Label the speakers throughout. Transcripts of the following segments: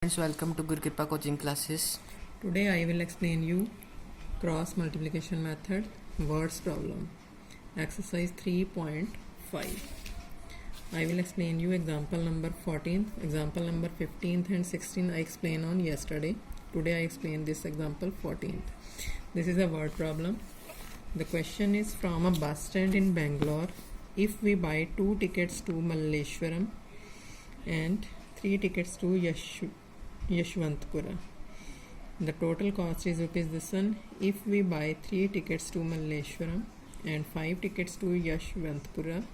Speaker 1: Friends, welcome to Guru Kripa coaching classes.
Speaker 2: Today I will explain you cross multiplication method words problem exercise 3.5. I will explain you example number 14th, example number 15th and 16th I explained on yesterday. Today I explain this example 14th. This is a word problem. The question is from a bus stand in Bangalore. If we buy 2 tickets to Malleshwaram and 3 tickets to Yeshwantpura, the total cost is rupees this one. If we buy 3 tickets to Malleshwaram and 5 tickets to Yeshwantpura,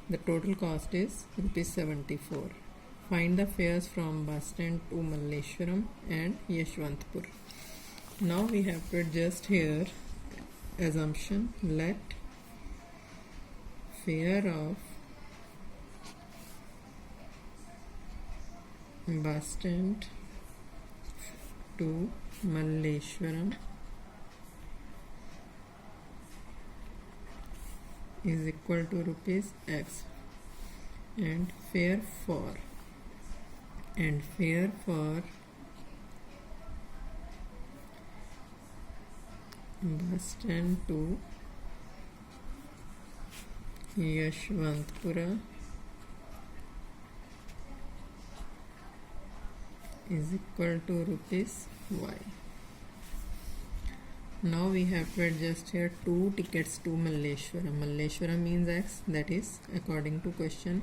Speaker 2: the total cost is rupees 74. Find the fares from bus stand to Malleshwaram and Yeshwantpur. Now we have to adjust here assumption. Let fare of bus stand to Malleshwaram is equal to rupees X and fare for bus stand to Yeshwantpura is equal to rupees Y. Now we have to adjust here 2 tickets to Malleshwaram. Malleshwaram means X, that is according to question.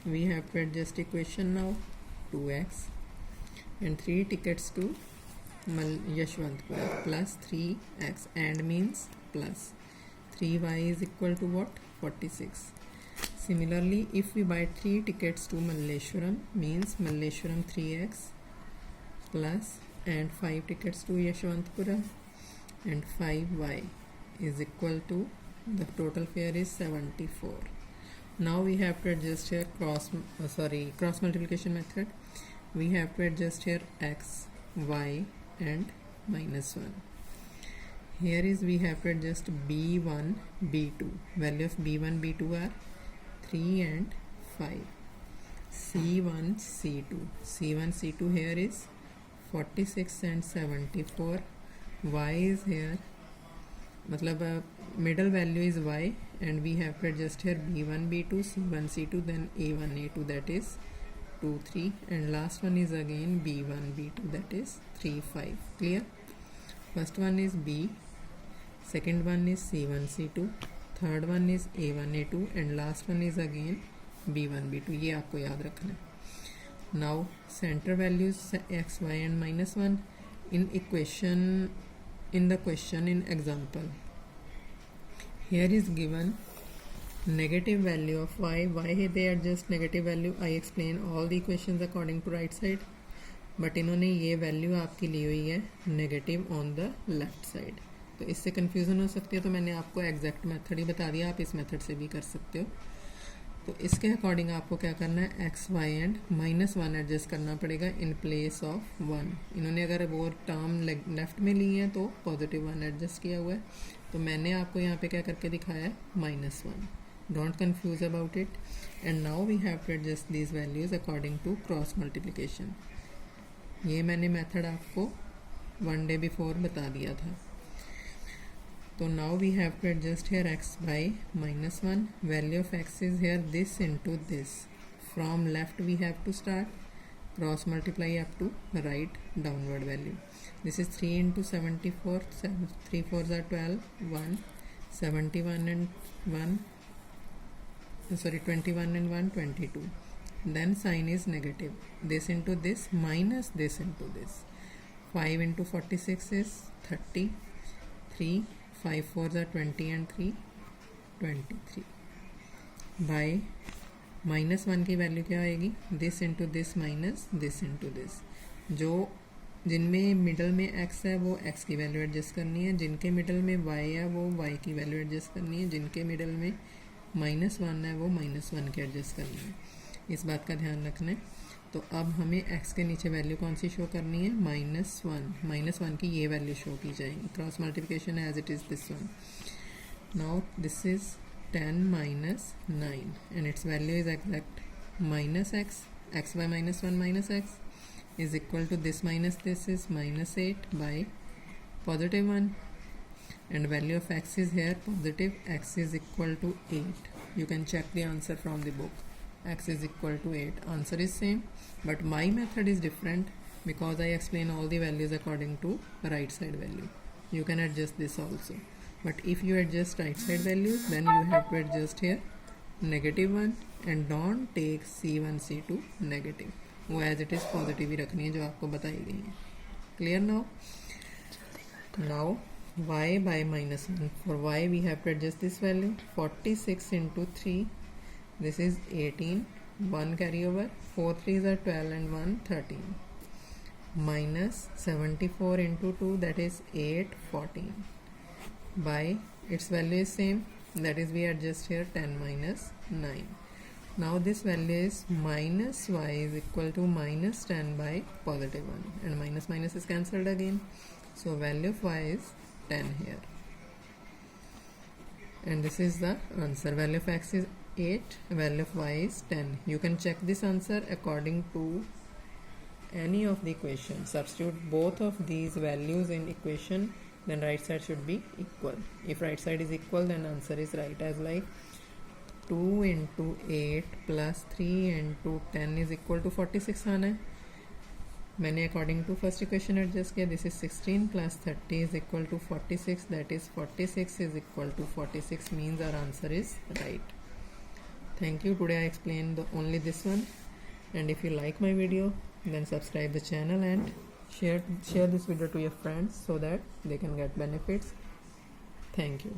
Speaker 2: We have to adjust equation now 2x and 3 tickets to Yeshwantpura plus 3x and means plus 3y is equal to what? 46. Similarly, if we buy 3 tickets to Malleshwaram means Malleshwaram 3x plus and 5 tickets to Yeshwantpura and 5y is equal to the total fare is 74. Now we have to adjust here cross multiplication method. We have to adjust here x, y and minus 1. Here is we have to adjust b1, b2. Value of b1, b2 are 3 and 5. c1, c2. c1, c2 here is 46 and 74. Y is here, matlab middle value is y and we have to adjust here b1, b2, c1, c2, then a1, a2, that is 2, 3 and last one is again b1, b2, that is 3, 5. Clear? First one is b, second one is c1, c2, third one is a1, a2 and last one is again b1, b2. ये आपको याद रखना है. Now center values x, y and minus 1 in the question in example. Here is given negative value of y. Why they adjust negative value? I explain all the equations according to right side. But इन्होंने ये value आपकी ली हुई है negative on the left side, तो इससे confusion हो सकती है. तो मैंने आपको एग्जैक्ट मेथड ही बता दिया, आप इस मेथड से भी कर सकते हो. तो इसके अकॉर्डिंग आपको क्या करना है, x, y and minus 1 adjust करना पड़ेगा इन प्लेस ऑफ 1. इन्होंने अगर वो टर्म लेफ्ट में ली है तो पॉजिटिव 1 एडजस्ट किया हुआ है, तो मैंने आपको यहाँ पे क्या करके दिखाया है minus 1. Don't confuse about it. And now we have to adjust these values according to cross multiplication. ये मैंने मेथड आपको 1 day बिफोर बता दिया था. So now we have to adjust here x by minus 1. Value of x is here this into this. From left we have to start, cross multiply up to right downward value. This is 3 into 74, 3 4s are 12, 1, 71 and 1, 21 and 1, 22. Then sign is negative. This into this minus this into this. 5 into 46 is 30, 3, 5 4s are 20 and 3, 23. By minus 1 की value क्या आएगी, this into this minus this into this. जो जिनमें middle में x है वो x की value adjust करनी है, जिनके मिडल में y है वो y की वैल्यू एडजस्ट करनी है, जिनके मिडल में माइनस 1 है वो माइनस 1 की एडजस्ट करनी है. इस बात का ध्यान रखना है. तो अब हमें x के नीचे वैल्यू कौन सी शो करनी है, माइनस 1 की ये वैल्यू शो की जाएगी. Cross multiplication as it is this one. Now this is 10 minus 9 and its value is exact minus x by minus 1 minus x is equal to this minus this is minus 8 by positive 1, and value of x is here positive, x is equal to 8. You can check the answer from the book. X is equal to 8. Answer is same, but my method is different because I explain all the values according to right side value. You can adjust this also, but if you adjust right side values, then you have to adjust here negative 1 and don't take C1 C2 negative, वो as it is positive ही रखनी है जो आपको बताई गई है. Clear now? Now y by minus 1. For y we have to adjust this value. 46 into 3, this is 18, 1 carry over, 4 3s are 12 and 1 13, minus 74 into 2, that is 8 14, by its value is same, that is we adjust here 10 minus 9. Now this value is minus y is equal to minus 10 by positive 1, and minus minus is cancelled again, so value of y is 10 here, and this is the answer. Value of x is 8, value of y is 10. You can check this answer according to any of the equation. Substitute both of these values in equation, then right side should be equal. If right side is equal, then answer is right, as like 2 into 8 plus 3 into 10 is equal to 46 आना है. मैंने according to first equation adjust किया. This is 16 plus 30 is equal to 46, that is 46 is equal to 46, means our answer is right. Thank you. Today I explained only this one, and if you like my video, then subscribe the channel and share this video to your friends so that they can get benefits. Thank you.